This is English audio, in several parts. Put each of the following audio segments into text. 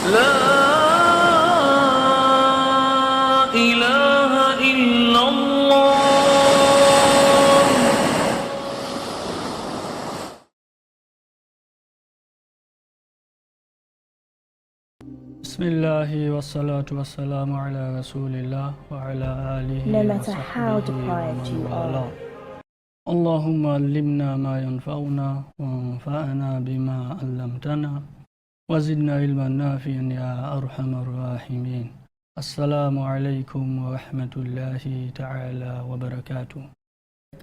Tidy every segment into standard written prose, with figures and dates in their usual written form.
لا إله إلا الله. بسم الله والصلاة والسلام على رسول الله وعلى آله No matter how وصحبه deprived ومن you والاه. are, اللهم علمنا ما ينفعنا وانفعنا بما علمتنا وزدنا علما نافعا يا أرحم الراحمين. السلام عليكم ورحمة الله تعالى وبركاته.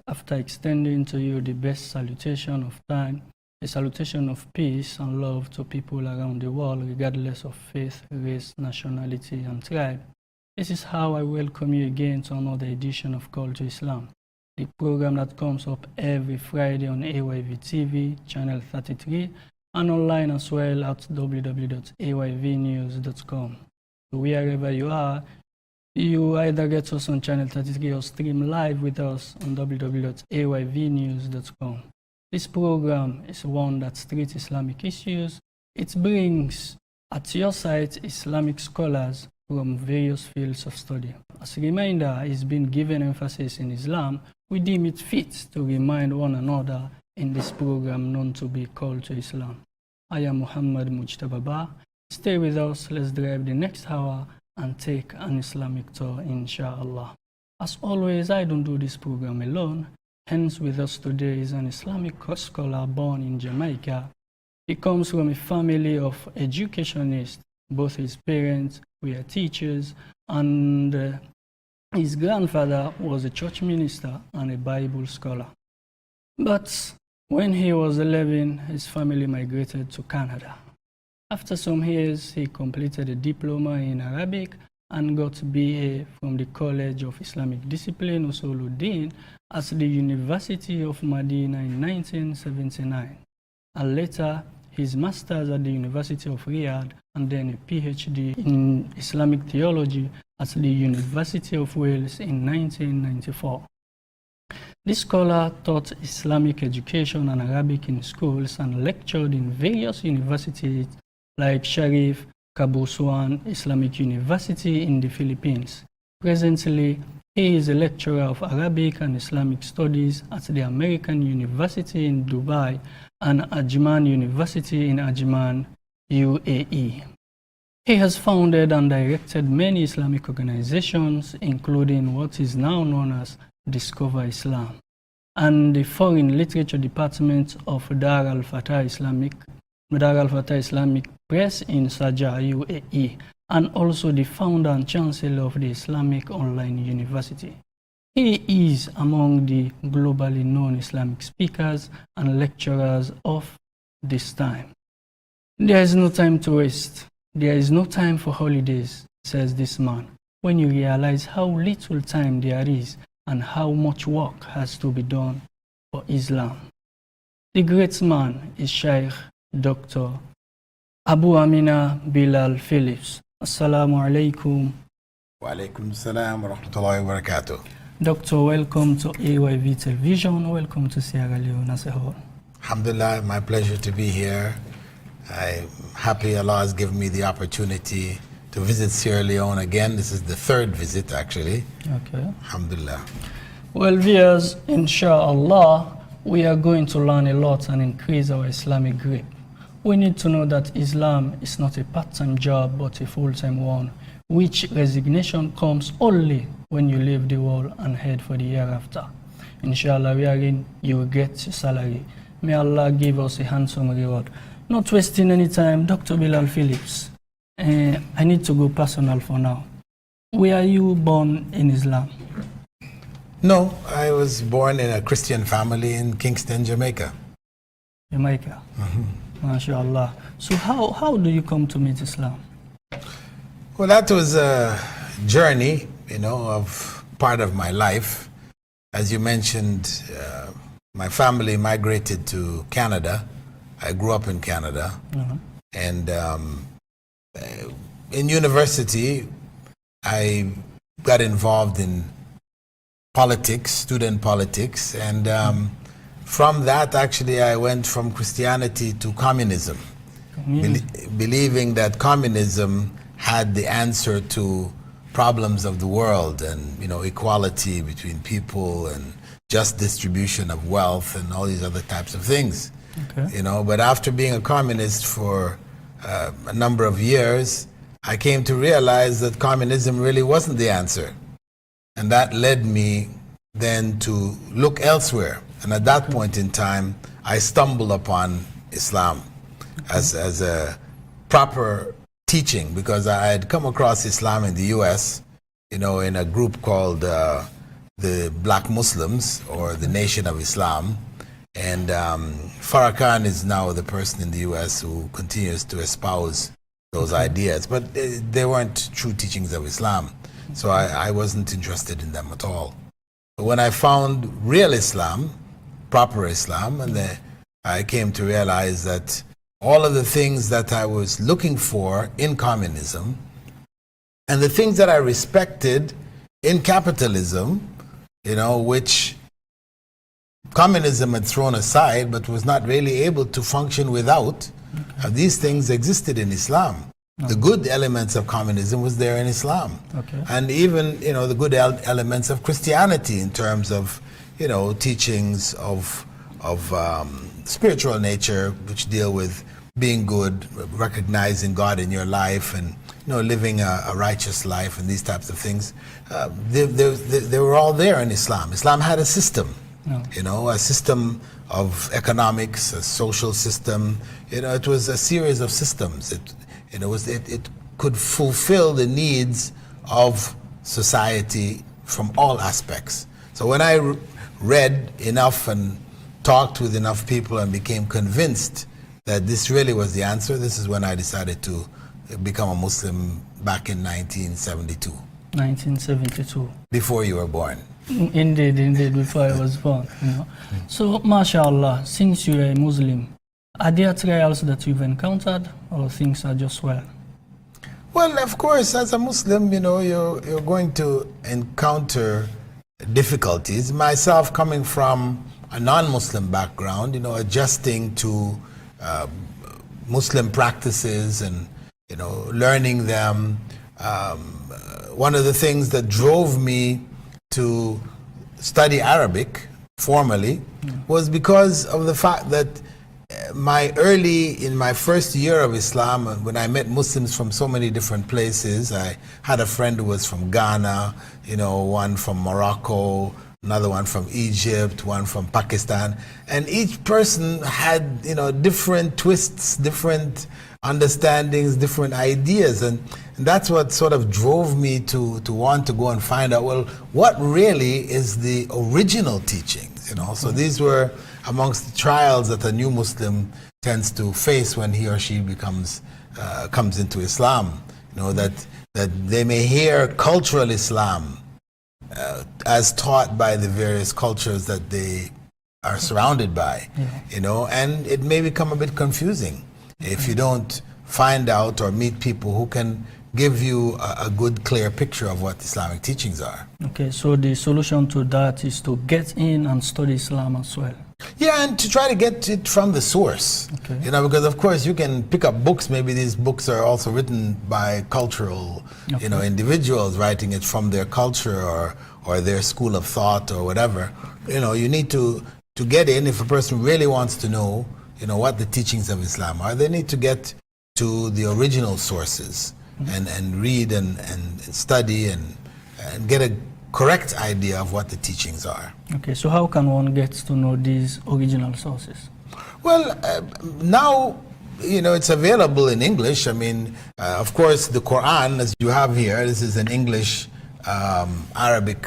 After extending to you the best salutation of time, a salutation of peace and love to people around the world, regardless of faith, race, nationality, and tribe, this is how I welcome you again to another edition of Call to Islam, the program that comes up every Friday on AYV TV, channel 33, and online as well at www.ayvnews.com. So wherever you are, you either get us on channel 33 or stream live with us on www.ayvnews.com. This program is one that treats Islamic issues. It brings at your site Islamic scholars from various fields of study. As a reminder, it's been given emphasis in Islam. We deem it fit to remind one another in this program known to be Called to Islam. I am Muhammad Mujtaba Ba. Stay with us. Let's drive the next hour and take an Islamic tour, inshallah. As always, I don't do this program alone. Hence, with us today is an Islamic scholar born in Jamaica. He comes from a family of educationists. Both his parents were teachers, and his grandfather was a church minister and a Bible scholar. But when he was 11, his family migrated to Canada. After some years, he completed a diploma in Arabic and got BA from the College of Islamic Discipline, Usuluddin, at the University of Medina in 1979, and later his master's at the University of Riyadh, and then a PhD in Islamic theology at the University of Wales in 1994. This scholar taught Islamic education and Arabic in schools and lectured in various universities like Sharif Kabuswan Islamic University in the Philippines. Presently, he is a lecturer of Arabic and Islamic Studies at the American University in Dubai and Ajman University in Ajman, UAE. He has founded and directed many Islamic organizations, including what is now known as Discover Islam and the Foreign Literature Department of Dar al-Fatah Islamic Press in Sharjah, UAE, and also the founder and chancellor of the Islamic Online University. He is among the globally known Islamic speakers and lecturers of this time. There is no time to waste. There is no time for holidays, says this man, when you realize how little time there is and how much work has to be done for Islam. The great man is Sheikh Dr. Abu Amina Bilal Phillips. Assalamu alaikum. Wa alaikum salam wa rahmatullahi wa barakatuh. Doctor, welcome to AYV Television. Welcome to Sierra Leone as a whole. Alhamdulillah, my pleasure to be here. I'm happy Allah has given me the opportunity to visit Sierra Leone again. This is the third visit, actually. Okay. Alhamdulillah. Well, viewers, inshallah, we are going to learn a lot and increase our Islamic grip. We need to know that Islam is not a part-time job but a full-time one, which resignation comes only when you leave the world and head for the hereafter. Inshallah, wherein you will get your salary. May Allah give us a handsome reward. Not wasting any time, Dr. Bilal Phillips, I need to go personal for now. Were you born in Islam? No, I was born in a Christian family in Kingston, Jamaica. Jamaica. MashaAllah. So how do you come to meet Islam? Well, that was a journey, of part of my life. As you mentioned, my family migrated to Canada. I grew up in Canada. And in university, I got involved in politics, student politics, and from that, actually, I went from Christianity to communism. believing that communism had the answer to problems of the world and, equality between people and just distribution of wealth and all these other types of things. Okay. But after being a communist for a number of years, I came to realize that communism really wasn't the answer. And that led me then to look elsewhere. And at that point in time, I stumbled upon Islam as a proper teaching, because I had come across Islam in the US, in a group called the Black Muslims, or the Nation of Islam. And Farrakhan is now the person in the US who continues to espouse those ideas. But they weren't true teachings of Islam. So I wasn't interested in them at all. But when I found real Islam, proper Islam, and I came to realize that all of the things that I was looking for in communism and the things that I respected in capitalism, which communism had thrown aside but was not really able to function without, these things existed in Islam. The good elements of communism was there in Islam. Okay. And even, the good elements of Christianity in terms of, teachings of spiritual nature, which deal with being good, recognizing God in your life, and living a righteous life, and these types of things. They were all there in Islam. Islam had a system, a system of economics, a social system. It was a series of systems. It could fulfill the needs of society from all aspects. So when I read enough and talked with enough people and became convinced that this really was the answer, this is when I decided to become a Muslim back in 1972. 1972. Before you were born. Indeed, before I was born. So, mashallah, since you're a Muslim, are there trials that you've encountered, or things are just well? Well, of course, as a Muslim, you're going to encounter difficulties. Myself, coming from a non-Muslim background, adjusting to Muslim practices and, learning them. One of the things that drove me to study Arabic formally was because of the fact that in my first year of Islam, when I met Muslims from so many different places, I had a friend who was from Ghana, one from Morocco, another one from Egypt, one from Pakistan, and each person had, different twists, different understandings, different ideas, and that's what sort of drove me to want to go and find out, well, what really is the original teachings, So these were amongst the trials that a new Muslim tends to face when he or she comes into Islam, that they may hear cultural Islam as taught by the various cultures that they are surrounded by, and it may become a bit confusing if you don't find out or meet people who can give you a good, clear picture of what Islamic teachings are. Okay, so the solution to that is to get in and study Islam as well. Yeah, and to try to get it from the source. Okay. Because of course you can pick up books. Maybe these books are also written by cultural, individuals writing it from their culture or their school of thought or whatever. You need to get in. If a person really wants to know, what the teachings of Islam are, they need to get to the original sources and read and study and get a correct idea of what the teachings are. Okay, so how can one get to know these original sources? Well, now, it's available in English. I mean, of course, the Quran, as you have here, this is an English Arabic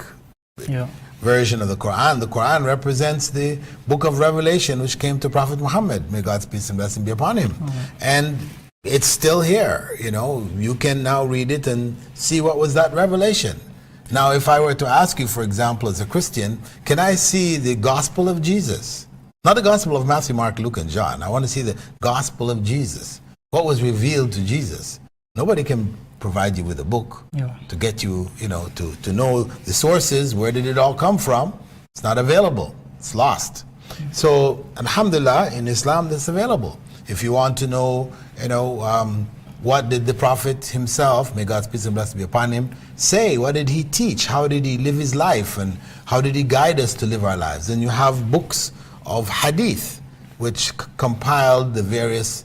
version of the Quran. The Quran represents the book of Revelation, which came to Prophet Muhammad. May God's peace and blessing be upon him. And it's still here. You can now read it and see what was that revelation. Now, if I were to ask you, for example, as a Christian, can I see the gospel of Jesus? Not the gospel of Matthew, Mark, Luke, and John. I want to see the gospel of Jesus. What was revealed to Jesus? Nobody can provide you with a book to get you, to know the sources. Where did it all come from? It's not available. It's lost. So, alhamdulillah, in Islam, it's available. If you want to know, what did the Prophet himself, may God's peace and blessing be upon him, say? What did he teach? How did he live his life? And how did he guide us to live our lives? And you have books of hadith, which compiled the various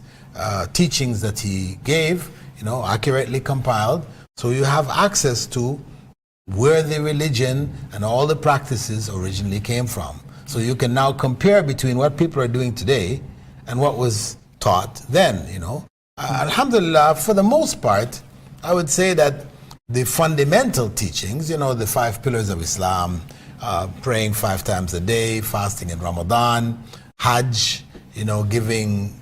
teachings that he gave, accurately compiled. So you have access to where the religion and all the practices originally came from. So you can now compare between what people are doing today and what was taught then, Alhamdulillah, for the most part, I would say that the fundamental teachings, the 5 pillars of Islam, praying 5 times a day, fasting in Ramadan, Hajj, giving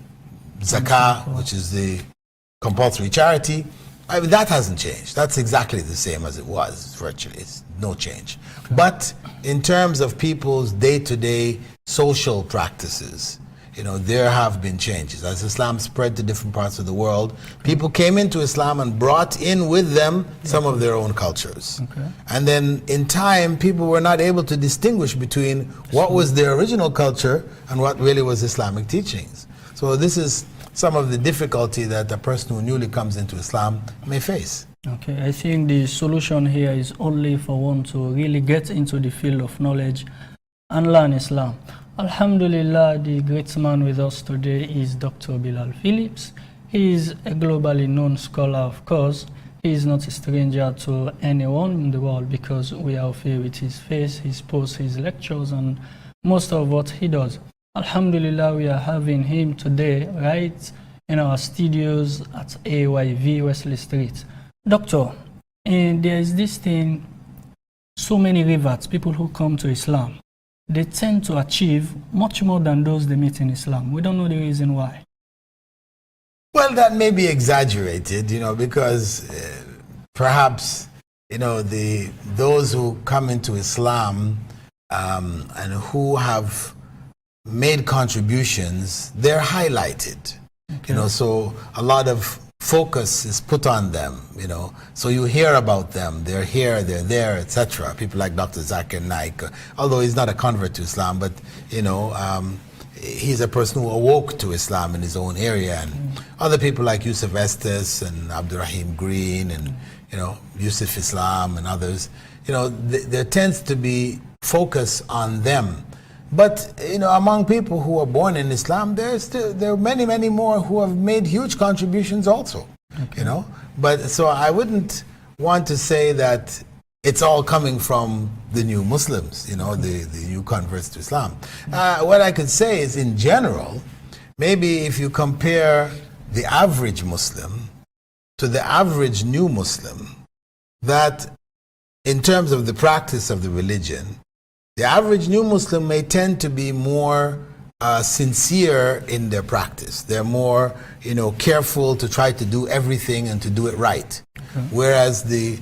zakah, which is the compulsory charity, that hasn't changed. That's exactly the same as it was, virtually. It's no change. But in terms of people's day-to-day social practices, there have been changes. As Islam spread to different parts of the world, people came into Islam and brought in with them some of their own cultures. Okay. And then in time, people were not able to distinguish between what was their original culture and what really was Islamic teachings. So this is some of the difficulty that a person who newly comes into Islam may face. Okay, I think the solution here is only for one to really get into the field of knowledge and learn Islam. Alhamdulillah, the great man with us today is Dr. Bilal Phillips. He is a globally known scholar, of course. He is not a stranger to anyone in the world because we are familiar with his face, his posts, his lectures, and most of what he does. Alhamdulillah, we are having him today right in our studios at AYV Wesley Street. Doctor, there is this thing, so many reverts, people who come to Islam, they tend to achieve much more than those they meet in Islam. We don't know the reason why. Well, that may be exaggerated, because perhaps, those who come into Islam and who have made contributions, they're highlighted. Okay. So a lot of focus is put on them, so you hear about them, they're here, they're there, etc. People like Dr. Zakir Naik, although he's not a convert to Islam, but he's a person who awoke to Islam in his own area, and other people like Yusuf Estes and Abdurrahim Green and Yusuf Islam and others, there tends to be focus on them. But among people who are born in Islam, there are many, many more who have made huge contributions also. Okay. But so I wouldn't want to say that it's all coming from the new Muslims, the new converts to Islam. What I could say is, in general, maybe if you compare the average Muslim to the average new Muslim, that in terms of the practice of the religion, the average new Muslim may tend to be more sincere in their practice. They're more, careful to try to do everything and to do it right. Okay. Whereas the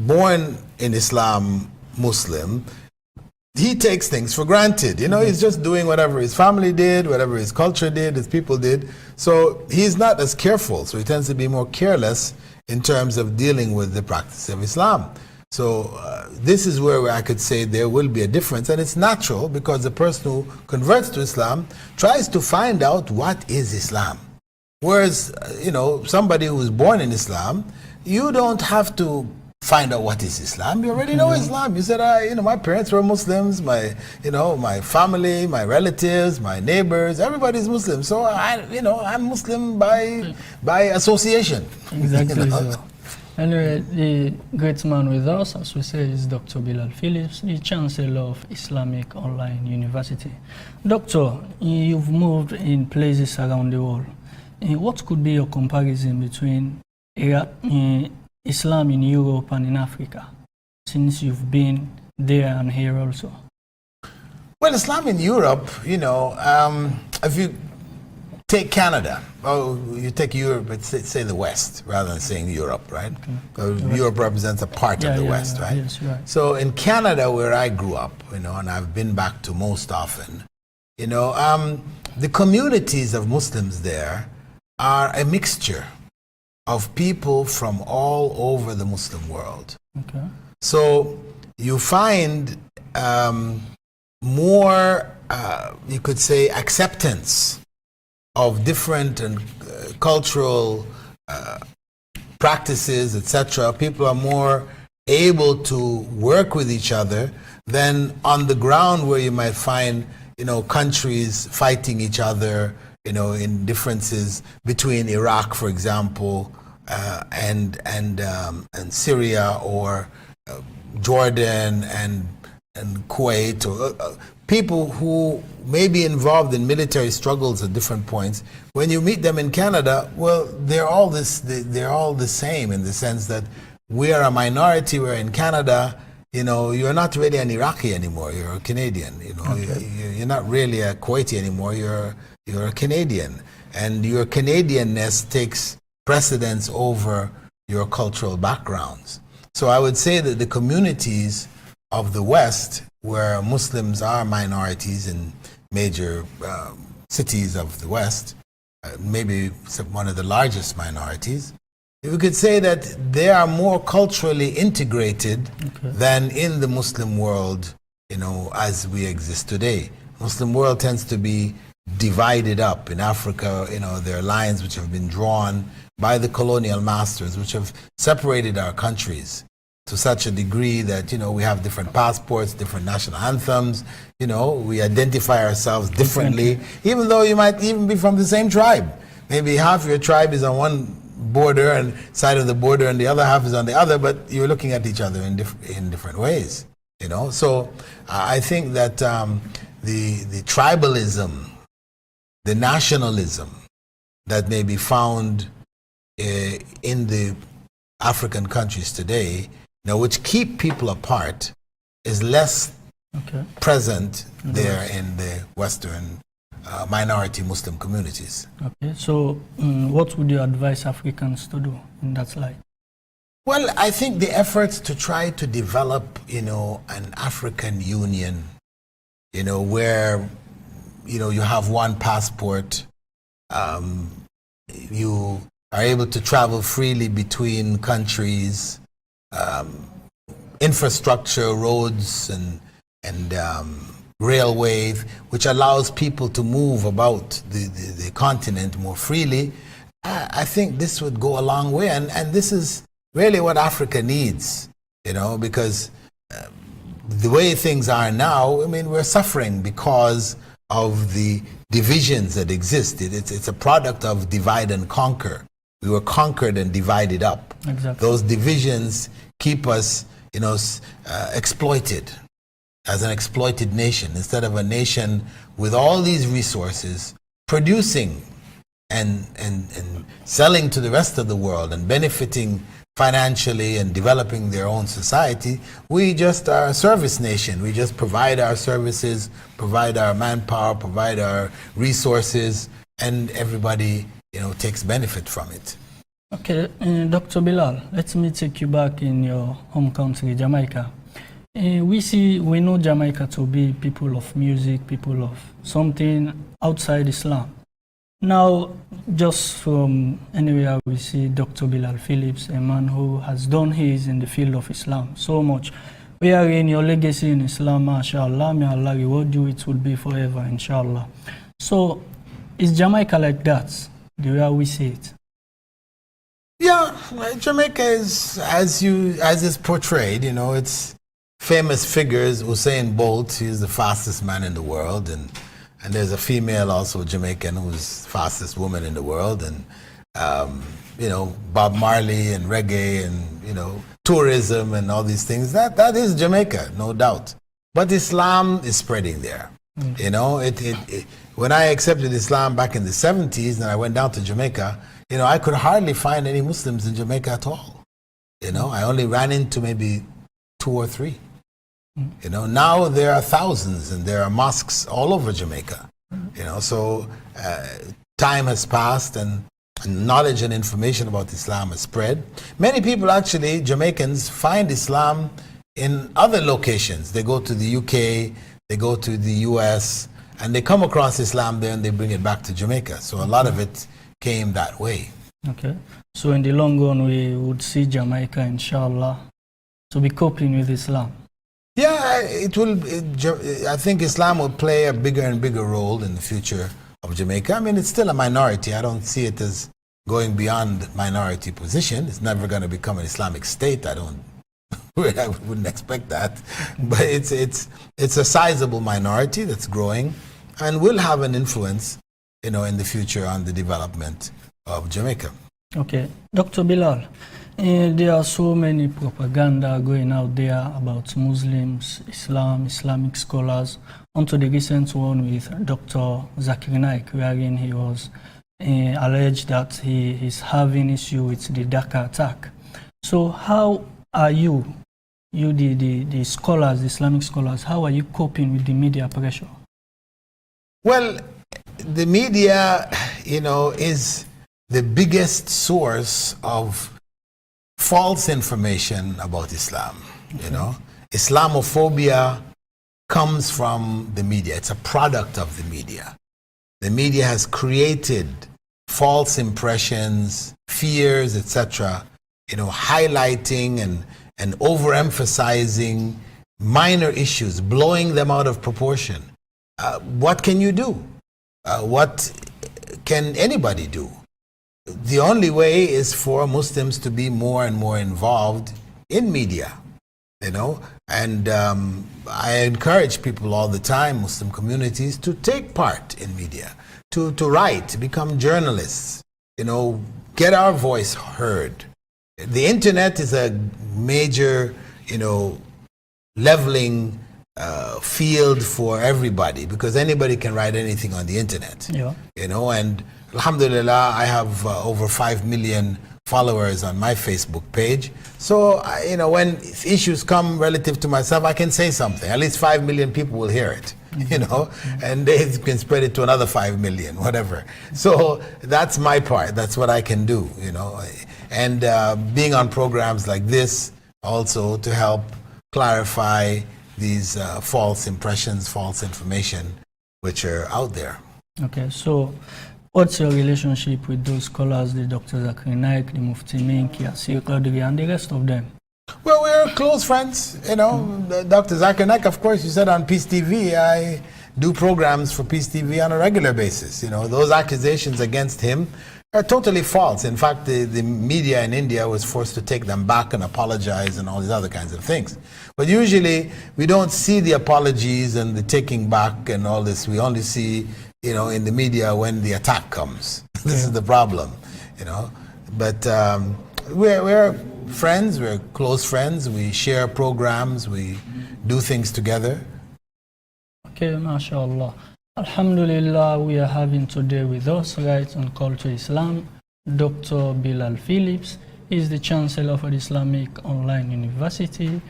born in Islam Muslim, he takes things for granted. He's just doing whatever his family did, whatever his culture did, his people did. So he's not as careful. So he tends to be more careless in terms of dealing with the practice of Islam. So this is where I could say there will be a difference, and it's natural because the person who converts to Islam tries to find out what is Islam. Whereas, somebody who is born in Islam, you don't have to find out what is Islam. You already know Islam. You said, my parents were Muslims, my family, my relatives, my neighbors, everybody's Muslim. So I'm Muslim by association. Exactly. So. Anyway, the great man with us, as we say, is Dr. Bilal Phillips, the Chancellor of Islamic Online University. Doctor, you've moved in places around the world. What could be your comparison between Islam in Europe and in Africa, since you've been there and here also? Well, Islam in Europe, if you take Canada, you take Europe, but say the West rather than saying Europe, right? Okay. Europe represents a part of the West, right? Yes, right. So in Canada, where I grew up, and I've been back to most often, the communities of Muslims there are a mixture of people from all over the Muslim world. Okay. So you find more, you could say, acceptance of different and cultural practices, etc., people are more able to work with each other than on the ground, where you might find, countries fighting each other, in differences between Iraq, for example, and Syria, or Jordan and Kuwait, or people who may be involved in military struggles at different points. When you meet them in Canada, well, they're all the same, in the sense that we are a minority. We're in Canada. You're not really an Iraqi anymore. You're a Canadian. Okay. You're not really a Kuwaiti anymore. You're a Canadian, and your Canadianness takes precedence over your cultural backgrounds. So I would say that the communities of the West, where Muslims are minorities in major cities of the West, maybe one of the largest minorities, we could say that they are more culturally integrated than in the Muslim world, as we exist today. Muslim world tends to be divided up. In Africa, there are lines which have been drawn by the colonial masters, which have separated our countries to such a degree that, we have different passports, different national anthems, we identify ourselves differently, even though you might even be from the same tribe. Maybe half your tribe is on one border and side of the border, and the other half is on the other, but you're looking at each other in different ways, So I think that the tribalism, the nationalism that may be found in the African countries today, which keep people apart, is less present there in the Western minority Muslim communities. Okay, so what would you advise Africans to do in that light? Well, I think the efforts to try to develop, an African Union, where, you have one passport, you are able to travel freely between countries, infrastructure, roads and railway, which allows people to move about the continent more freely. I think this would go a long way, and this is really what Africa needs, because the way things are now, we're suffering because of the divisions that exist. It's a product of divide and conquer. We were conquered and divided up. Exactly. Those divisions keep us, exploited, as an exploited nation, instead of a nation with all these resources, producing and selling to the rest of the world and benefiting financially and developing their own society. We just are a service nation. We just provide our services, provide our manpower, provide our resources, and everybody, takes benefit from it. Okay, Dr. Bilal, let me take you back in your home country, Jamaica. We know Jamaica to be people of music, people of something outside Islam. Now, just from anywhere we see Dr. Bilal Phillips, a man who has done his in the field of Islam so much. We are in your legacy in Islam, mashallah, may Allah reward you, it will be forever, inshallah. So, is Jamaica like that, the way we see it? Yeah, Jamaica is, as is portrayed, it's famous figures. Usain Bolt, he's the fastest man in the world, and there's a female also Jamaican who's fastest woman in the world, and Bob Marley and reggae and tourism and all these things. That is Jamaica, no doubt. But Islam is spreading there. When I accepted Islam back in the 70s and I went down to Jamaica, I could hardly find any Muslims in Jamaica at all. I only ran into maybe 2 or 3. Now there are thousands, and there are mosques all over Jamaica. So time has passed, and knowledge and information about Islam has spread. Many people, actually, Jamaicans, find Islam in other locations. They go to the UK, they go to the US, and they come across Islam there and they bring it back to Jamaica. So a lot of it came that way. Okay. So in the long run, we would see Jamaica, inshallah, to be coping with Islam. Yeah, I think Islam will play a bigger and bigger role in the future of Jamaica. I mean, it's still a minority. I don't see it as going beyond minority position. It's never going to become an Islamic state. I wouldn't expect that. But it's a sizable minority that's growing and will have an influence, in the future on the development of Jamaica. Okay, Dr. Bilal, there are so many propaganda going out there about Muslims, Islam, Islamic scholars, onto the recent one with Dr. Zakir Naik, wherein he was alleged that he is having issue with the Dhaka attack. So how are you the scholars, the Islamic scholars, how are you coping with the media pressure? Well, the media, is the biggest source of false information about Islam. Islamophobia comes from the media. It's a product of the media. The media has created false impressions, fears, etc., highlighting and overemphasizing minor issues, blowing them out of proportion. What can you do? What can anybody do? The only way is for Muslims to be more and more involved in media, and I encourage people all the time, Muslim communities, to take part in media, to write, to become journalists, get our voice heard. The internet is a major, leveling field for everybody, because anybody can write anything on the internet. Yeah. And alhamdulillah, I have over 5 million followers on my Facebook page. So, when issues come relative to myself, I can say something. At least 5 million people will hear it, and they can spread it to another 5 million, whatever. So that's my part. That's what I can do, And being on programs like this also to help clarify these false impressions, false information, which are out there. Okay, so what's your relationship with those scholars, the Dr. Zakir Naik, the Mufti Menk, Yasir Qadri, and the rest of them? Well, we're close friends, Dr. Zakir Naik, of course, you said on Peace TV, I do programs for Peace TV on a regular basis. Those accusations against him are totally false. In fact, the media in India was forced to take them back and apologize and all these other kinds of things. But usually, we don't see the apologies and the taking back and all this. We only see, in the media when the attack comes. This is the problem, But we're friends, we're close friends, we share programs, we do things together. Okay, mashallah. Alhamdulillah, we are having today with us, right on Call to Islam, Dr. Bilal Phillips. He is the Chancellor for the Islamic Online University.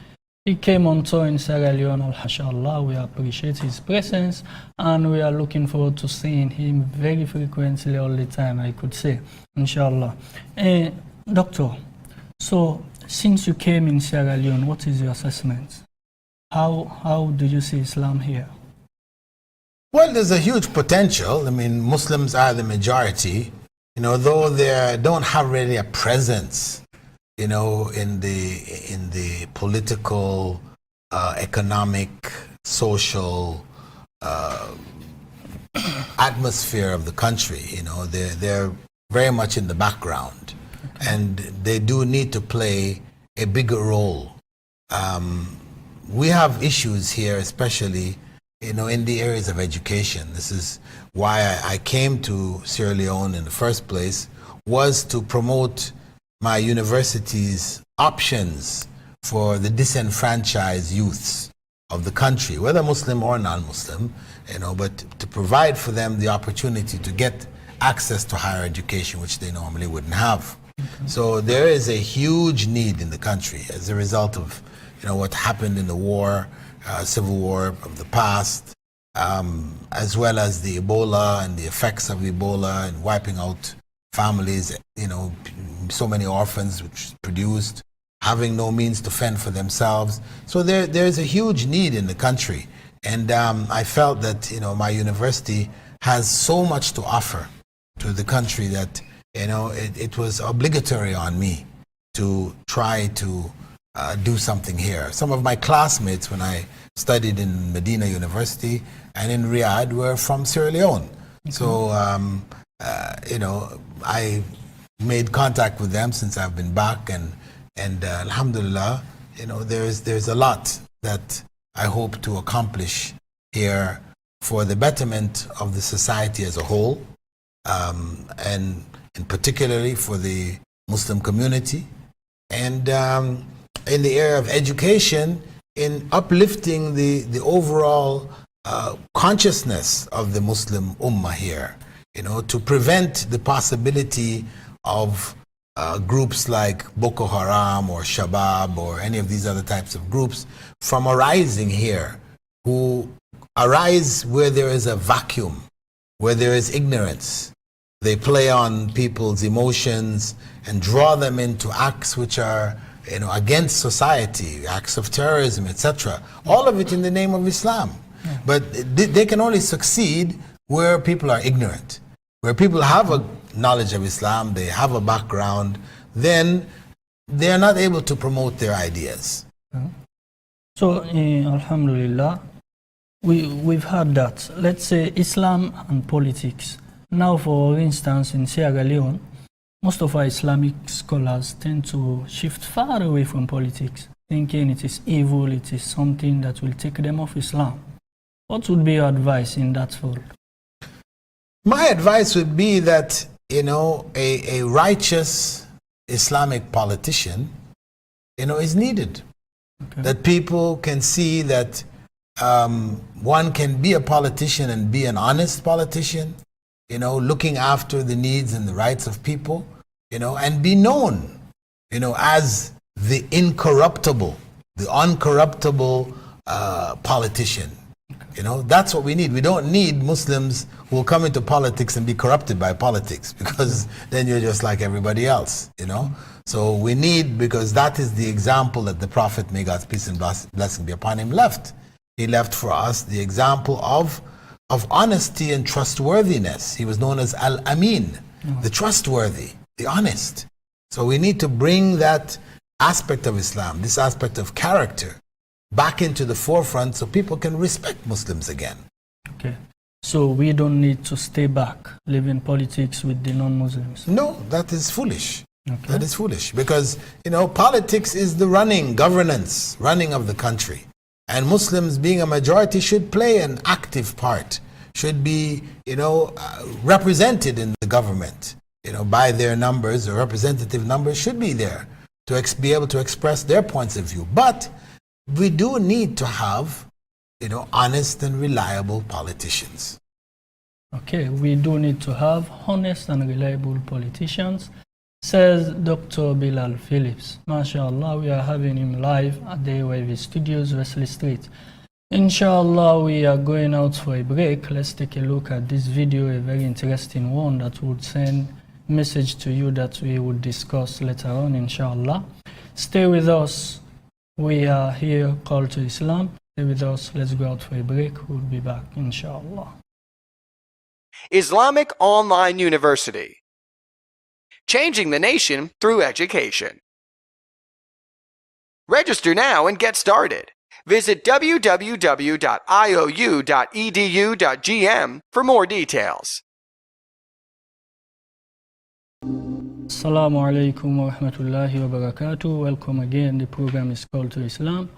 He came on tour in Sierra Leone, alhamdulillah. We appreciate his presence, and we are looking forward to seeing him very frequently all the time, I could say, inshallah. Doctor, so since you came in Sierra Leone, what is your assessment? How do you see Islam here? Well, there's a huge potential. I mean, Muslims are the majority, though they don't have really a presence, in the political, economic, social atmosphere of the country. They're very much in the background, and they do need to play a bigger role. We have issues here, especially in the areas of education. This is why I came to Sierra Leone in the first place, was to promote my university's options for the disenfranchised youths of the country, whether Muslim or non-Muslim, but to provide for them the opportunity to get access to higher education, which they normally wouldn't have. So there is a huge need in the country as a result of what happened in the war, civil war of the past, as well as the Ebola and the effects of Ebola and wiping out families, so many orphans which produced, having no means to fend for themselves. So there's a huge need in the country. And I felt that, my university has so much to offer to the country that, it was obligatory on me to try to do something here. Some of my classmates, when I studied in Medina University and in Riyadh, were from Sierra Leone. So, you know, I made contact with them since I've been back, and alhamdulillah, you know, there's a lot that I hope to accomplish here for the betterment of the society as a whole, and particularly for the Muslim community, and in the area of education, in uplifting the overall consciousness of the Muslim Ummah here, you know, to prevent the possibility of groups like Boko Haram or Shabab or any of these other types of groups from arising here, who arise where there is a vacuum, where there is ignorance. They play on people's emotions and draw them into acts which are, you know, against society, acts of terrorism, etc. All of it in the name of Islam. But they can only succeed where people are ignorant. Where people have a knowledge of Islam, they have a background, then they are not able to promote their ideas. So, alhamdulillah, we've heard that. Let's say Islam and politics. Now, for instance, in Sierra Leone, most of our Islamic scholars tend to shift far away from politics, thinking it is evil, it is something that will take them off Islam. What would be your advice in that field? My advice would be that, you know, a righteous Islamic politician, you know, is needed. Okay. That people can see that one can be a politician and be an honest politician, you know, looking after the needs and the rights of people, you know, and be known, you know, as the incorruptible, the uncorruptible politician. You know, that's what we need. We don't need Muslims who will come into politics and be corrupted by politics, because then you're just like everybody else, you know. So we need, because that is the example that the Prophet, may God's peace and blessing be upon him, left. He left for us the example of honesty and trustworthiness. He was known as Al-Amin, the trustworthy, the honest. So we need to bring that aspect of Islam, this aspect of character, back into the forefront so people can respect Muslims again. Okay. So we don't need to stay back, live in politics with the non-Muslims? No, that is foolish. Okay. That is foolish, because, you know, politics is the running of the country. And Muslims, being a majority, should play an active part, should be, you know, represented in the government, you know, by their numbers, or representative numbers should be there to be able to express their points of view. But we do need to have, you know, honest and reliable politicians. Okay, we do need to have honest and reliable politicians, says Dr. Bilal Phillips. MashaAllah, we are having him live at the AYV Studios, Wesley Street. Inshallah, we are going out for a break. Let's take a look at this video, a very interesting one that would send a message to you that we would discuss later on, inshallah. Stay with us. We are here, Call to Islam. Stay with us. Let's go out for a break. We'll be back, inshallah. Islamic Online University. Changing the nation through education. Register now and get started. Visit www.iou.edu.gm for more details. Assalamu alaikum wa rahmatullahi wa barakatuh. Welcome again. The program is Called to Islam.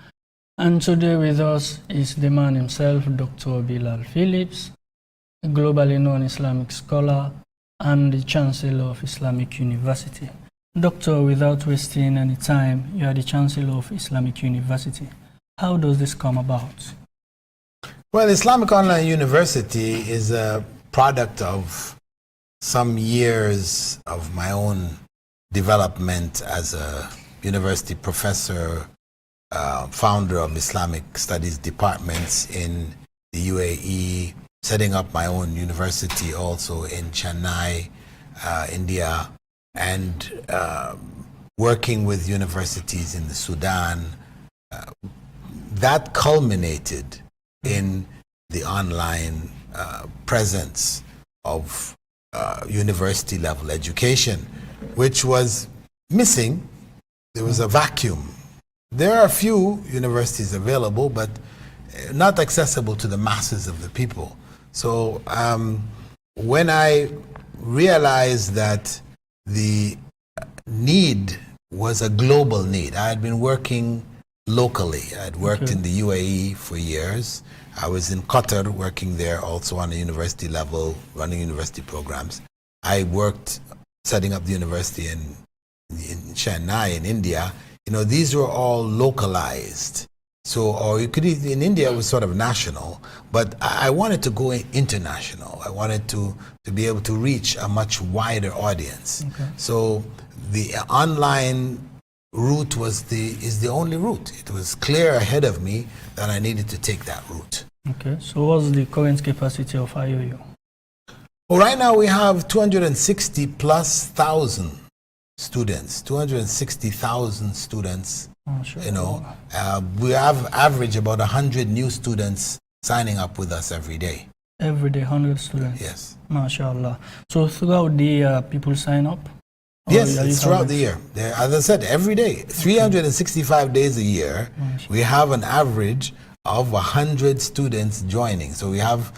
And today with us is the man himself, Dr. Bilal Phillips, a globally known Islamic scholar and the Chancellor of Islamic University. Doctor, without wasting any time, you are the Chancellor of Islamic University. How does this come about? Well, Islamic Online University is a product of some years of my own development as a university professor, founder of Islamic Studies departments in the UAE, setting up my own university also in Chennai, India, and working with universities in the Sudan. That culminated in the online presence of university level education, which was missing. There was a vacuum. There are a few universities available, but not accessible to the masses of the people. So when I realized that the need was a global need. I had been working locally. I had worked in the UAE for years. I was in Qatar working there also on a university level, running university programs. I worked setting up the university in Chennai in India. You know, these were all localized. So, or you could, in India it was sort of national, but I wanted to go international. I wanted to be able to reach a much wider audience. So the online route is the only route. It was clear ahead of me that I needed to take that route. Okay, so what's the current capacity of IOU? Well, right now we have 260 plus thousand students, 260,000 students. Oh, sure. You know, we have average about 100 new students signing up with us every day. Every day, 100 students? Yes. MashaAllah. So throughout the year, people sign up? Yes, it's throughout the year. As I said, every day, 365 days a year, we have an average of 100 students joining. So we have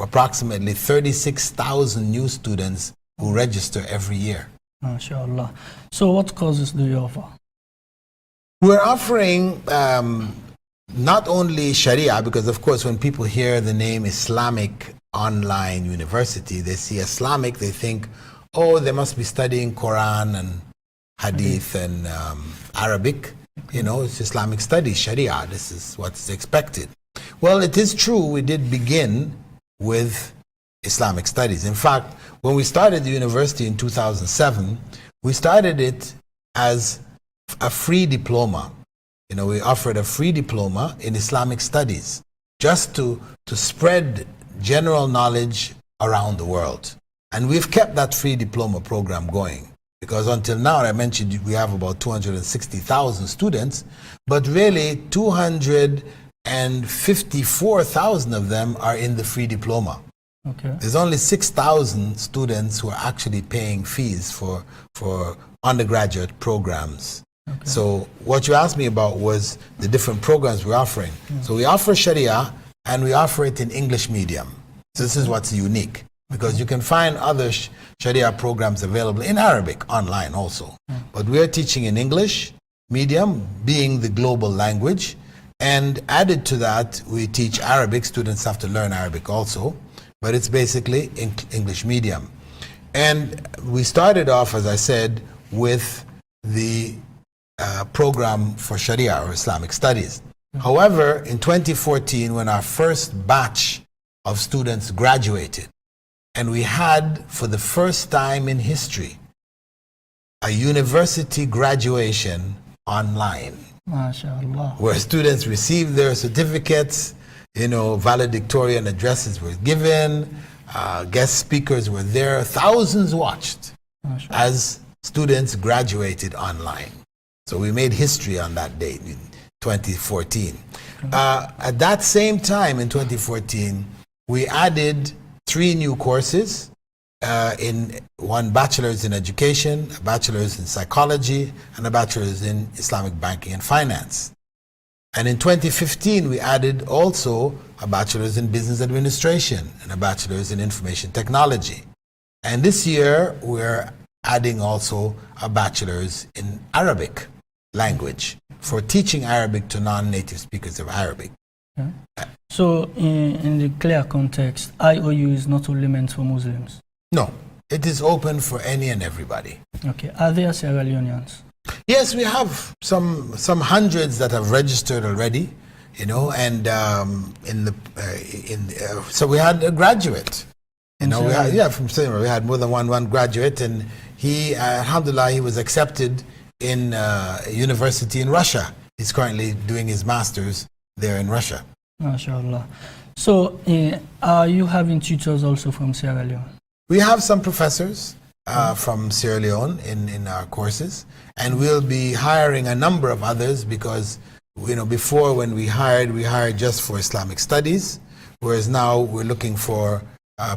approximately 36,000 new students who register every year. MashaAllah. So what courses do you offer? We're offering not only Sharia, because of course when people hear the name Islamic Online University, they see Islamic, they think, oh, they must be studying Quran and Hadith and Arabic. You know, it's Islamic studies, Sharia. This is what's expected. Well, it is true, we did begin with Islamic studies. In fact, when we started the university in 2007, we started it as a free diploma. You know, we offered a free diploma in Islamic studies just to spread general knowledge around the world. And we've kept that free diploma program going because until now, I mentioned we have about 260,000 students, but really 254,000 of them are in the free diploma. Okay. There's only 6,000 students who are actually paying fees for undergraduate programs. Okay. So what you asked me about was the different programs we're offering. So we offer Sharia and we offer it in English medium. So this is what's unique because you can find other Sharia programs available in Arabic online also. But we're teaching in English medium, being the global language. And added to that, we teach Arabic. Students have to learn Arabic also. But it's basically English medium. And we started off, as I said, with the program for Sharia or Islamic studies. However, in 2014, when our first batch of students graduated, and we had, for the first time in history, a university graduation online, MashaAllah. where students received their certificates, you know, valedictorian addresses were given, guest speakers were there, thousands watched as students graduated online. So we made history on that date in 2014. At that same time in 2014, we added 3 new courses, in one bachelor's in education, a bachelor's in psychology, and a bachelor's in Islamic banking and finance. And in 2015, we added also a bachelor's in business administration and a bachelor's in information technology. And this year, we're adding also a bachelor's in Arabic language for teaching Arabic to non-native speakers of Arabic. Okay. So in the clear context, IOU is not only meant for Muslims? No, it is open for any and everybody. Okay. Are there Sierra Leoneans? Yes, we have some hundreds that have registered already, you know, and so we had a graduate, you know, from Sierra. We had more than one graduate, and he, alhamdulillah, he was accepted in a university in Russia. He's currently doing his master's there in Russia. MashaAllah. So are you having tutors also from Sierra Leone? We have some professors from Sierra Leone in our courses, and we'll be hiring a number of others because, you know, before when we hired just for Islamic studies, whereas now we're looking for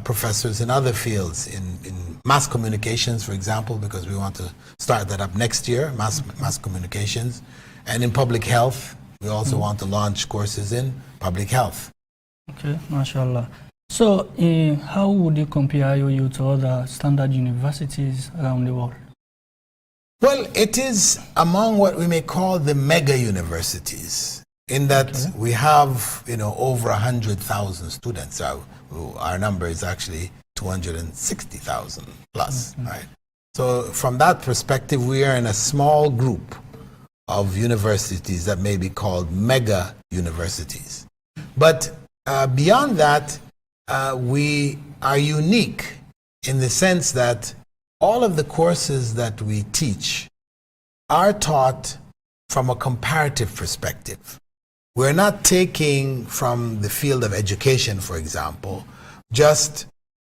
professors in other fields, in mass communications, for example, because we want to start that up next year, mass communications, and in public health. We also want to launch courses in public health. Okay, mashallah. So, how would you compare IOU to other standard universities around the world? Well, it is among what we may call the mega universities, in that we have, over 100,000 students. Our number is actually 260,000 plus, right? So from that perspective, we are in a small group of universities that may be called mega universities. But beyond that, we are unique in the sense that all of the courses that we teach are taught from a comparative perspective. We're not taking from the field of education, for example, just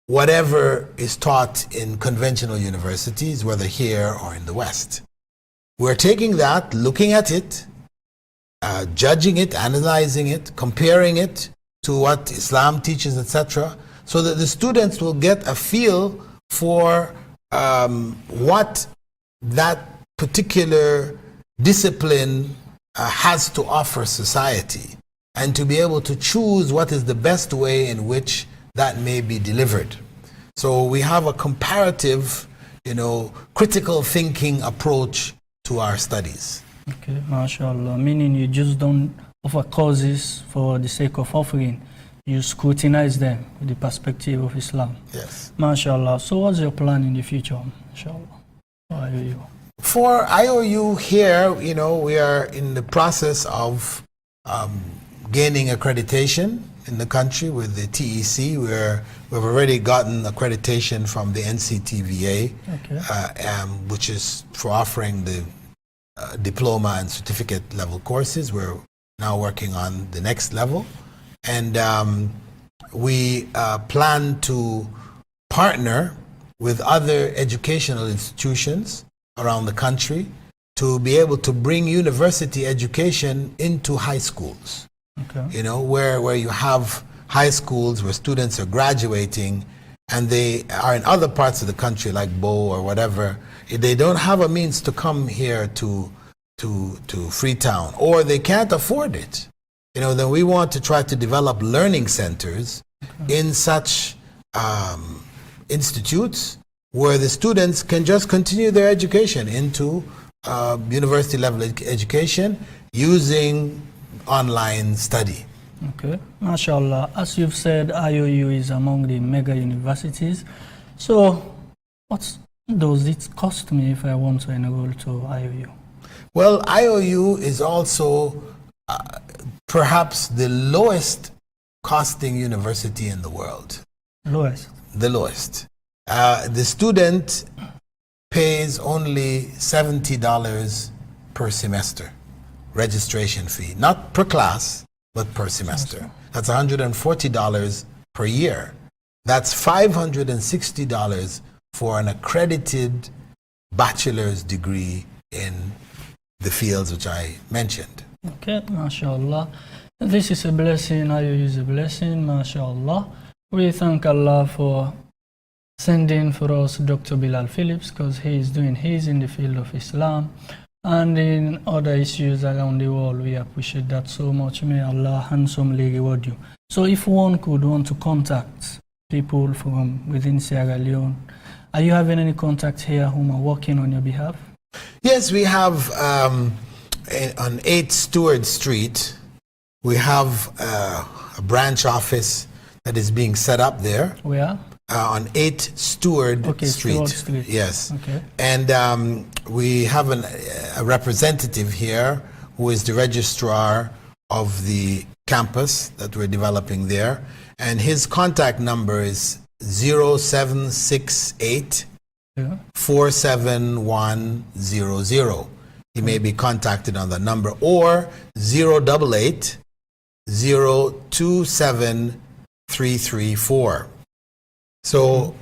whatever is taught in conventional universities, whether here or in the West. We're taking that, looking at it, judging it, analyzing it, comparing it to what Islam teaches, etc., so that the students will get a feel for what that particular discipline has to offer society, and to be able to choose what is the best way in which that may be delivered. So we have a comparative, critical thinking approach to our studies. Okay, mashallah. Meaning you just don't offer courses for the sake of offering. You scrutinize them with the perspective of Islam. Yes. Mashallah. So what's your plan in the future, inshallah, for IOU? For IOU here, we are in the process of gaining accreditation in the country with the TEC. We've already gotten accreditation from the NCTVA, which is for offering the diploma and certificate level courses. We're now working on the next level. And we plan to partner with other educational institutions around the country to be able to bring university education into high schools. Okay. Where you have high schools where students are graduating and they are in other parts of the country like Bo or whatever. If they don't have a means to come here to Freetown, or they can't afford it, then we want to try to develop learning centers in such institutes where the students can just continue their education into university level education using online study. Okay, mashallah. As you've said, IOU is among the mega universities. So what does it cost me if I want to enroll to IOU? Well, IOU is also perhaps the lowest costing university in the world. Lowest? The lowest. The student pays only $70 per semester, registration fee. Not per class, but per semester. That's $140 per year. That's $560 for an accredited bachelor's degree in the fields which I mentioned. Okay, mashallah. This is a blessing. IOU is a blessing, mashallah. We thank Allah for sending for us Dr. Bilal Phillips, because he is doing his in the field of Islam and in other issues around the world. We appreciate that so much. May Allah handsomely reward you. So if one could want to contact people from within Sierra Leone, are you having any contacts here whom are working on your behalf? Yes, we have on 8 Stewart Street, we have a branch office that is being set up there. Where? On 8 Stewart Street. Stewart Street. Yes. Okay. And we have a representative here who is the registrar of the campus that we're developing there. And his contact number is 0768 47100. He may be contacted on the number, or 088 027 334. So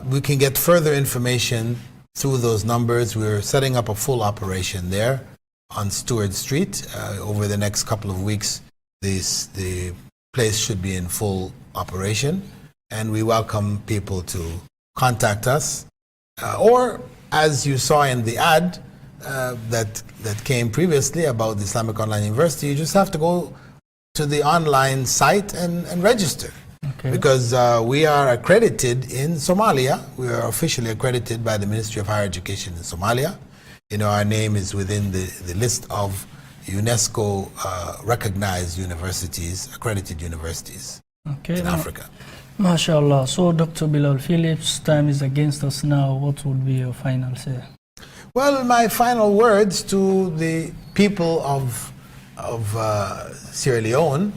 we can get further information through those numbers. We're setting up a full operation there on Stewart Street. Over the next couple of weeks, the place should be in full operation, and we welcome people to contact us. Or, as you saw in the ad that came previously about the Islamic Online University, you just have to go to the online site and register. Okay. Because we are accredited in Somalia. We are officially accredited by the Ministry of Higher Education in Somalia. You know, our name is within the list of UNESCO recognized universities, accredited universities Okay. in Africa. MashaAllah. So, Dr. Bilal Phillips, time is against us now. What would be your final say? Well, my final words to the people of Sierra Leone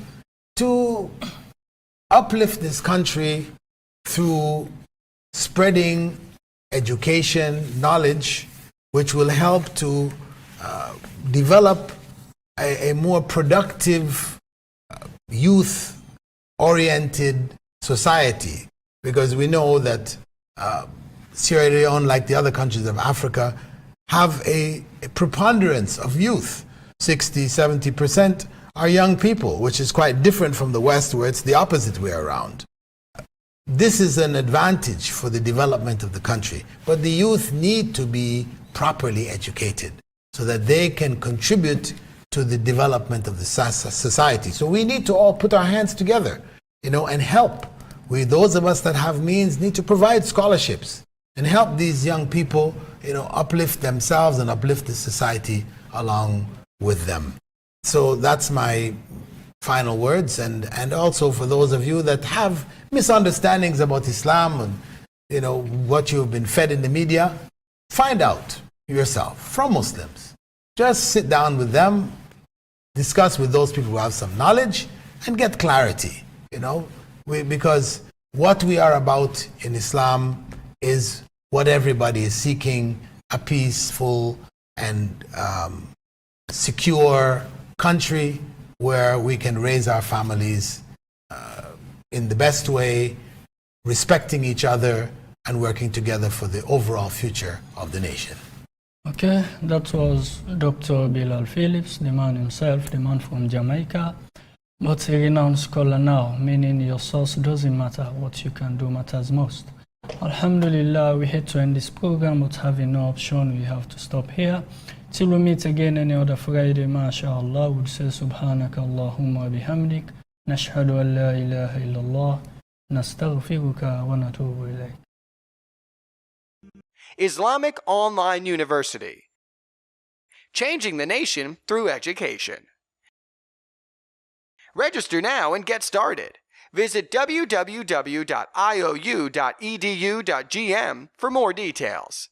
to uplift this country through spreading education, knowledge, which will help to develop a more productive, youth-oriented society. Because we know that Sierra Leone, like the other countries of Africa, have a preponderance of youth. 60, 70% are young people, which is quite different from the West, where it's the opposite way around. This is an advantage for the development of the country, but the youth need to be properly educated so that they can contribute to the development of the society. So we need to all put our hands together, you know, and help. Those of us that have means need to provide scholarships and help these young people, you know, uplift themselves and uplift the society along with them. So that's my final words, and also for those of you that have misunderstandings about Islam and, you know, what you've been fed in the media, find out yourself from Muslims. Just sit down with them, discuss with those people who have some knowledge, and get clarity, you know, because what we are about in Islam is what everybody is seeking: a peaceful and secure country where we can raise our families in the best way, respecting each other and working together for the overall future of the nation. Okay, that was Dr. Bilal Phillips, the man himself, the man from Jamaica, but a renowned scholar now, meaning your source doesn't matter, what you can do matters most. Alhamdulillah, we hate to end this program, but having no option, we have to stop here. Till we meet again any other Friday, mashallah, would say subhanaka Allahumma bihamdik, nashhadu an la ilaha illallah, nastaghfiruka wa natubu ilayk. Islamic Online University. Changing the nation through education. Register now and get started. Visit www.iou.edu.gm for more details.